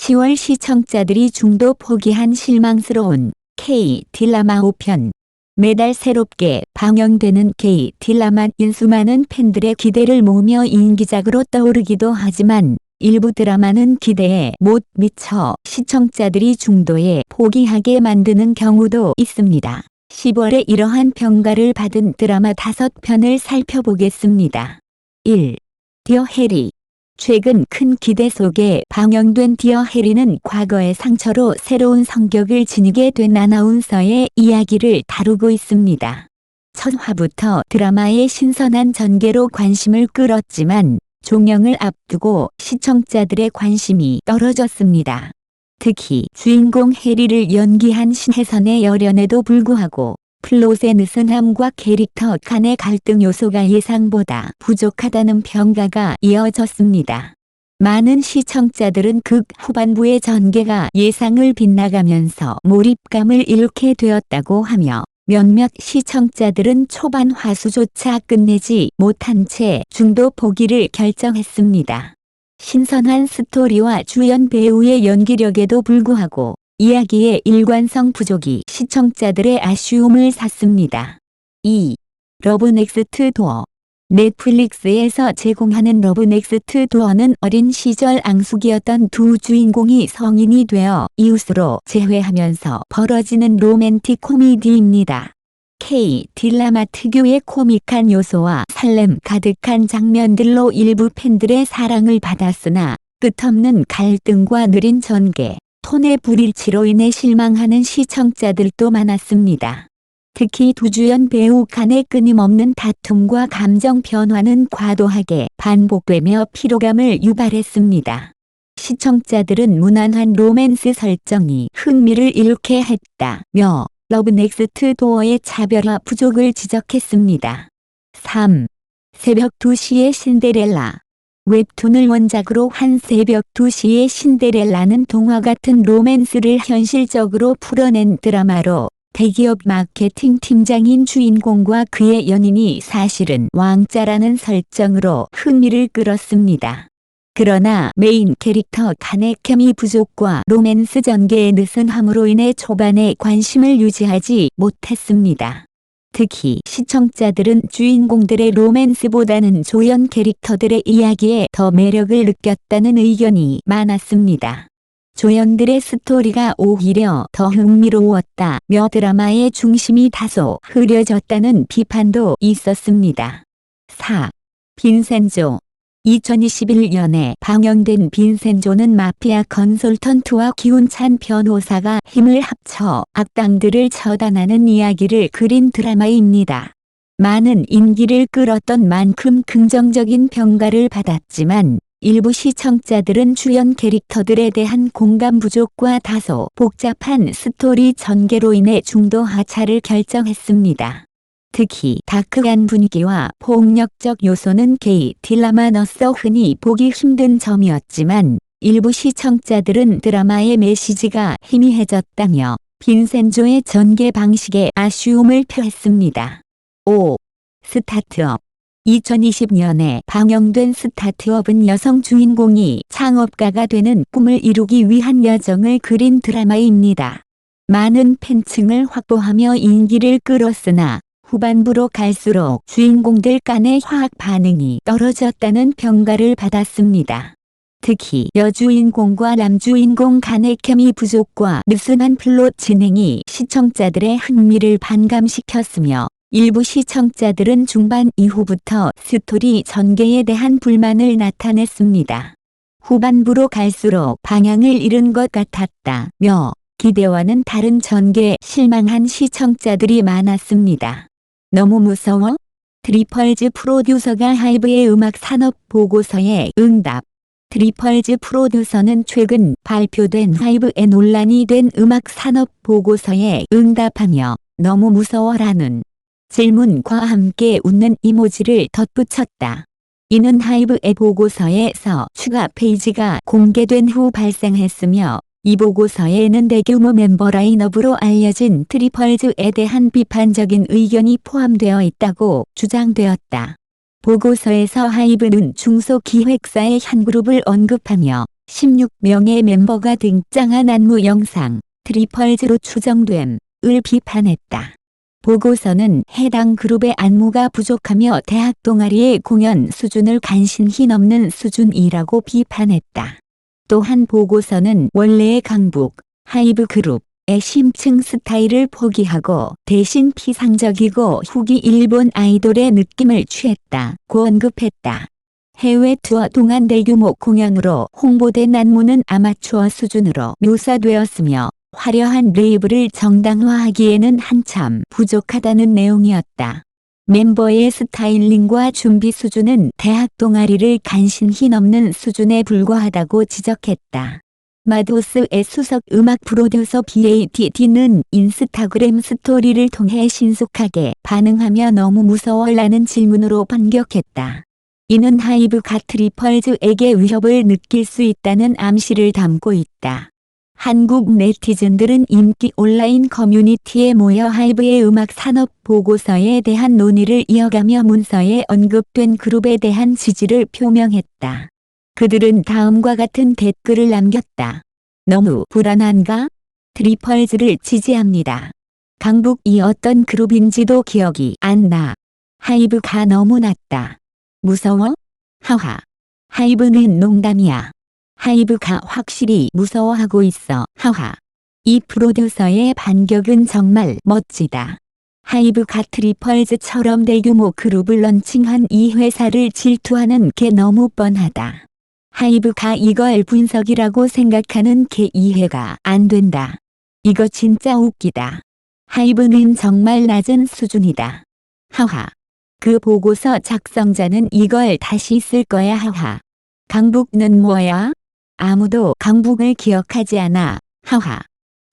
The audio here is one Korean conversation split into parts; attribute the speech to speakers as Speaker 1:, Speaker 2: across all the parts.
Speaker 1: 10월 시청자들이 중도 포기한 실망스러운 K-드라마 5편. 매달 새롭게 방영되는 K-드라마는 수많은 팬들의 기대를 모으며 인기작으로 떠오르기도 하지만 일부 드라마는 기대에 못 미쳐 시청자들이 중도에 포기하게 만드는 경우도 있습니다. 10월에 이러한 평가를 받은 드라마 5편을 살펴보겠습니다. 1. 디어 해리. 최근 큰 기대 속에 방영된 디어 해리는 과거의 상처로 새로운 성격을 지니게 된 아나운서의 이야기를 다루고 있습니다. 첫 화부터 드라마의 신선한 전개로 관심을 끌었지만 종영을 앞두고 시청자들의 관심이 떨어졌습니다. 특히 주인공 해리를 연기한 신혜선의 열연에도 불구하고 플롯의 느슨함과 캐릭터 간의 갈등 요소가 예상보다 부족하다는 평가가 이어졌습니다. 많은 시청자들은 극 후반부의 전개가 예상을 빗나가면서 몰입감을 잃게 되었다고 하며 몇몇 시청자들은 초반 화수조차 끝내지 못한 채 중도 포기를 결정했습니다. 신선한 스토리와 주연 배우의 연기력에도 불구하고 이야기의 일관성 부족이 시청자들의 아쉬움을 샀습니다. 2. 러브 넥스트 도어. 넷플릭스에서 제공하는 러브 넥스트 도어는 어린 시절 앙숙이었던 두 주인공이 성인이 되어 이웃으로 재회하면서 벌어지는 로맨틱 코미디입니다. K-드라마 특유의 코믹한 요소와 설렘 가득한 장면들로 일부 팬들의 사랑을 받았으나 끝없는 갈등과 느린 전개, 톤의 불일치로 인해 실망하는 시청자들도 많았습니다. 특히 두 주연 배우 간의 끊임없는 다툼과 감정 변화는 과도하게 반복되며 피로감을 유발했습니다. 시청자들은 무난한 로맨스 설정이 흥미를 잃게 했다며 러브 넥스트 도어의 차별화 부족을 지적했습니다. 3. 새벽 2시의 신데렐라. 웹툰을 원작으로 한 새벽 2시의 신데렐라는 동화 같은 로맨스를 현실적으로 풀어낸 드라마로 대기업 마케팅 팀장인 주인공과 그의 연인이 사실은 왕자라는 설정으로 흥미를 끌었습니다. 그러나 메인 캐릭터 간의 케미 부족과 로맨스 전개의 느슨함으로 인해 초반에 관심을 유지하지 못했습니다. 특히 시청자들은 주인공들의 로맨스보다는 조연 캐릭터들의 이야기에 더 매력을 느꼈다는 의견이 많았습니다. 조연들의 스토리가 오히려 더 흥미로웠다며 드라마의 중심이 다소 흐려졌다는 비판도 있었습니다. 4. 빈센조. 2021년에 방영된 빈센조는 마피아 컨설턴트와 기운찬 변호사가 힘을 합쳐 악당들을 처단하는 이야기를 그린 드라마입니다. 많은 인기를 끌었던 만큼 긍정적인 평가를 받았지만 일부 시청자들은 주연 캐릭터들에 대한 공감 부족과 다소 복잡한 스토리 전개로 인해 중도 하차를 결정했습니다. 특히 다크한 분위기와 폭력적 요소는 K-드라마로서 흔히 보기 힘든 점이었지만 일부 시청자들은 드라마의 메시지가 희미해졌다며 빈센조의 전개 방식에 아쉬움을 표했습니다. 5. 스타트업. 2020년에 방영된 스타트업은 여성 주인공이 창업가가 되는 꿈을 이루기 위한 여정을 그린 드라마입니다. 많은 팬층을 확보하며 인기를 끌었으나 후반부로 갈수록 주인공들 간의 화학 반응이 떨어졌다는 평가를 받았습니다. 특히 여주인공과 남주인공 간의 케미 부족과 느슨한 플롯 진행이 시청자들의 흥미를 반감시켰으며 일부 시청자들은 중반 이후부터 스토리 전개에 대한 불만을 나타냈습니다. 후반부로 갈수록 방향을 잃은 것 같았다며 기대와는 다른 전개에 실망한 시청자들이 많았습니다. 너무 무서워? 트리펄즈 프로듀서가 하이브의 음악 산업 보고서에 응답. 트리펄즈 프로듀서는 최근 발표된 하이브의 논란이 된 음악 산업 보고서에 응답하며 너무 무서워라는 질문과 함께 웃는 이모지를 덧붙였다. 이는 하이브의 보고서에서 추가 페이지가 공개된 후 발생했으며 이 보고서에는 대규모 멤버 라인업으로 알려진 트리펄즈에 대한 비판적인 의견이 포함되어 있다고 주장되었다. 보고서에서 하이브는 중소기획사의 한 그룹을 언급하며 16명의 멤버가 등장한 안무 영상, 트리펄즈로 추정됨을 비판했다. 보고서는 해당 그룹의 안무가 부족하며 대학 동아리의 공연 수준을 간신히 넘는 수준이라고 비판했다. 또한 보고서는 원래의 강북, 하이브 그룹의 심층 스타일을 포기하고 대신 피상적이고 후기 일본 아이돌의 느낌을 취했다고 언급했다. 해외 투어 동안 대규모 공연으로 홍보된 안무는 아마추어 수준으로 묘사되었으며 화려한 레이블을 정당화하기에는 한참 부족하다는 내용이었다. 멤버의 스타일링과 준비 수준은 대학 동아리를 간신히 넘는 수준에 불과하다고 지적했다. 마도스의 수석 음악 프로듀서 BATD는 인스타그램 스토리를 통해 신속하게 반응하며 너무 무서워라는 질문으로 반격했다. 이는 하이브가 트리펄즈에게 위협을 느낄 수 있다는 암시를 담고 있다. 한국 네티즌들은 인기 온라인 커뮤니티에 모여 하이브의 음악 산업 보고서에 대한 논의를 이어가며 문서에 언급된 그룹에 대한 지지를 표명했다. 그들은 다음과 같은 댓글을 남겼다. 너무 불안한가? 트리펄즈를 지지합니다. 강북이 어떤 그룹인지도 기억이 안 나. 하이브가 너무 낮다. 무서워? 하하. 하이브는 농담이야. 하이브가 확실히 무서워하고 있어. 하하. 이 프로듀서의 반격은 정말 멋지다. 하이브가 트리펄즈처럼 대규모 그룹을 런칭한 이 회사를 질투하는 게 너무 뻔하다. 하이브가 이걸 분석이라고 생각하는 게 이해가 안 된다. 이거 진짜 웃기다. 하이브는 정말 낮은 수준이다. 하하. 그 보고서 작성자는 이걸 다시 쓸 거야. 하하. 강북은 뭐야? 아무도 강북을 기억하지 않아. 하하.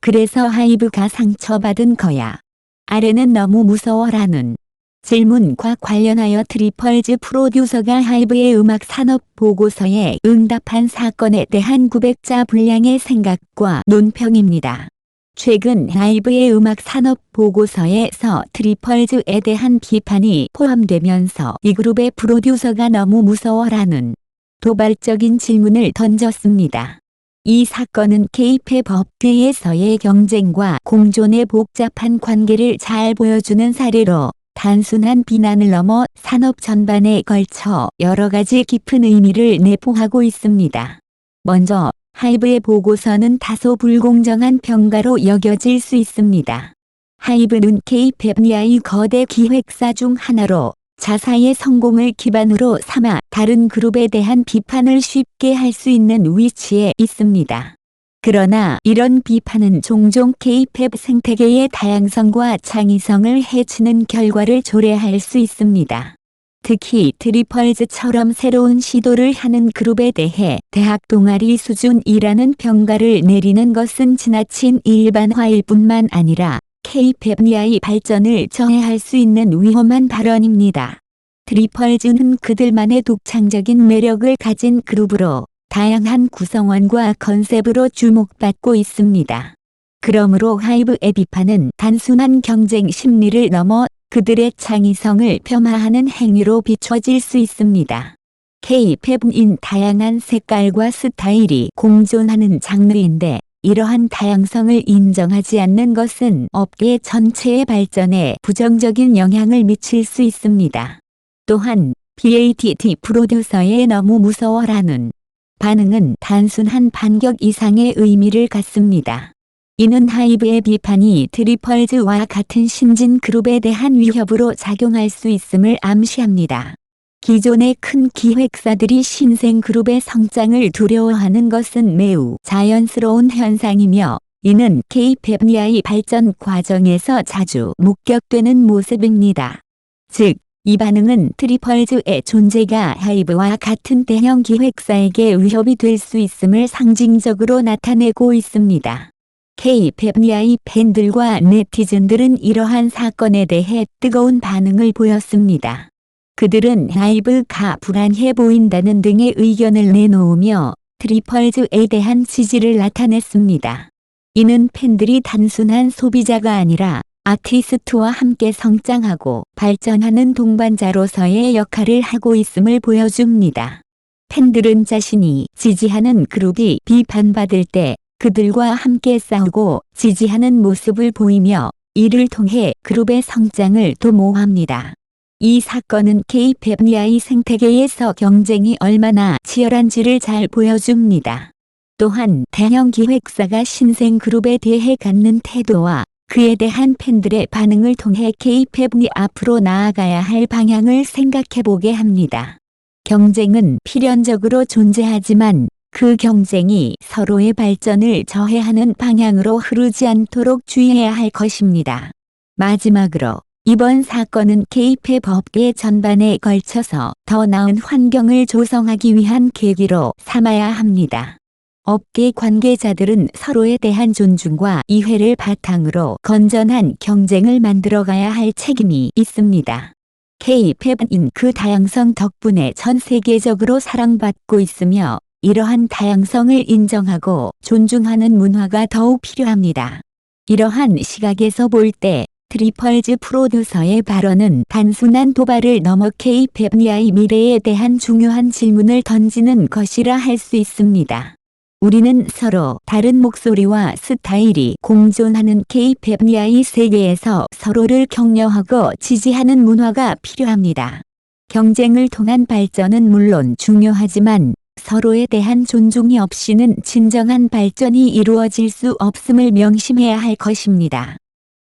Speaker 1: 그래서 하이브가 상처받은 거야. 아래는 너무 무서워라는 질문과 관련하여 트리펄즈 프로듀서가 하이브의 음악 산업 보고서에 응답한 사건에 대한 900자 분량의 생각과 논평입니다. 최근 하이브의 음악 산업 보고서에서 트리펄즈에 대한 비판이 포함되면서 이 그룹의 프로듀서가 너무 무서워라는 도발적인 질문을 던졌습니다. 이 사건은 K-팝 업계에서의 경쟁과 공존의 복잡한 관계를 잘 보여주는 사례로 단순한 비난을 넘어 산업 전반에 걸쳐 여러 가지 깊은 의미를 내포하고 있습니다. 먼저 하이브의 보고서는 다소 불공정한 평가로 여겨질 수 있습니다. 하이브는 K-팝의 거대 기획사 중 하나로 자사의 성공을 기반으로 삼아 다른 그룹에 대한 비판을 쉽게 할 수 있는 위치에 있습니다. 그러나 이런 비판은 종종 K-팝 생태계의 다양성과 창의성을 해치는 결과를 초래할 수 있습니다. 특히 트리펄즈처럼 새로운 시도를 하는 그룹에 대해 대학 동아리 수준이라는 평가를 내리는 것은 지나친 일반화일 뿐만 아니라 K-팝의 발전을 저해할 수 있는 위험한 발언입니다. 트리펄즈는 그들만의 독창적인 매력을 가진 그룹으로 다양한 구성원과 컨셉으로 주목받고 있습니다. 그러므로 하이브의 비판은 단순한 경쟁 심리를 넘어 그들의 창의성을 폄하하는 행위로 비춰질 수 있습니다. K-팝은 다양한 색깔과 스타일이 공존하는 장르인데 이러한 다양성을 인정하지 않는 것은 업계 전체의 발전에 부정적인 영향을 미칠 수 있습니다. 또한 BATD 프로듀서의 너무 무서워라는 반응은 단순한 반격 이상의 의미를 갖습니다. 이는 하이브의 비판이 트리펄즈와 같은 신진 그룹에 대한 위협으로 작용할 수 있음을 암시합니다. 기존의 큰 기획사들이 신생 그룹의 성장을 두려워하는 것은 매우 자연스러운 현상이며 이는 K-팝의 발전 과정에서 자주 목격되는 모습입니다. 즉, 이 반응은 트리펄즈의 존재가 하이브와 같은 대형 기획사에게 위협이 될 수 있음을 상징적으로 나타내고 있습니다. K-팝의 팬들과 네티즌들은 이러한 사건에 대해 뜨거운 반응을 보였습니다. 그들은 하이브가 불안해 보인다는 등의 의견을 내놓으며 트리펄즈에 대한 지지를 나타냈습니다. 이는 팬들이 단순한 소비자가 아니라 아티스트와 함께 성장하고 발전하는 동반자로서의 역할을 하고 있음을 보여줍니다. 팬들은 자신이 지지하는 그룹이 비판받을 때 그들과 함께 싸우고 지지하는 모습을 보이며 이를 통해 그룹의 성장을 도모합니다. 이 사건은 K-팝 이하의 생태계에서 경쟁이 얼마나 치열한지를 잘 보여줍니다. 또한 대형 기획사가 신생 그룹에 대해 갖는 태도와 그에 대한 팬들의 반응을 통해 K-팝이 앞으로 나아가야 할 방향을 생각해보게 합니다. 경쟁은 필연적으로 존재하지만 그 경쟁이 서로의 발전을 저해하는 방향으로 흐르지 않도록 주의해야 할 것입니다. 마지막으로 이번 사건은 K-팝 업계 전반에 걸쳐서 더 나은 환경을 조성하기 위한 계기로 삼아야 합니다. 업계 관계자들은 서로에 대한 존중과 이해를 바탕으로 건전한 경쟁을 만들어가야 할 책임이 있습니다. K-팝은 그 다양성 덕분에 전 세계적으로 사랑받고 있으며 이러한 다양성을 인정하고 존중하는 문화가 더욱 필요합니다. 이러한 시각에서 볼 때 트리펄즈 프로듀서의 발언은 단순한 도발을 넘어 K-팝 이하의 미래에 대한 중요한 질문을 던지는 것이라 할 수 있습니다. 우리는 서로 다른 목소리와 스타일이 공존하는 K-팝 이하의 세계에서 서로를 격려하고 지지하는 문화가 필요합니다. 경쟁을 통한 발전은 물론 중요하지만 서로에 대한 존중이 없이는 진정한 발전이 이루어질 수 없음을 명심해야 할 것입니다.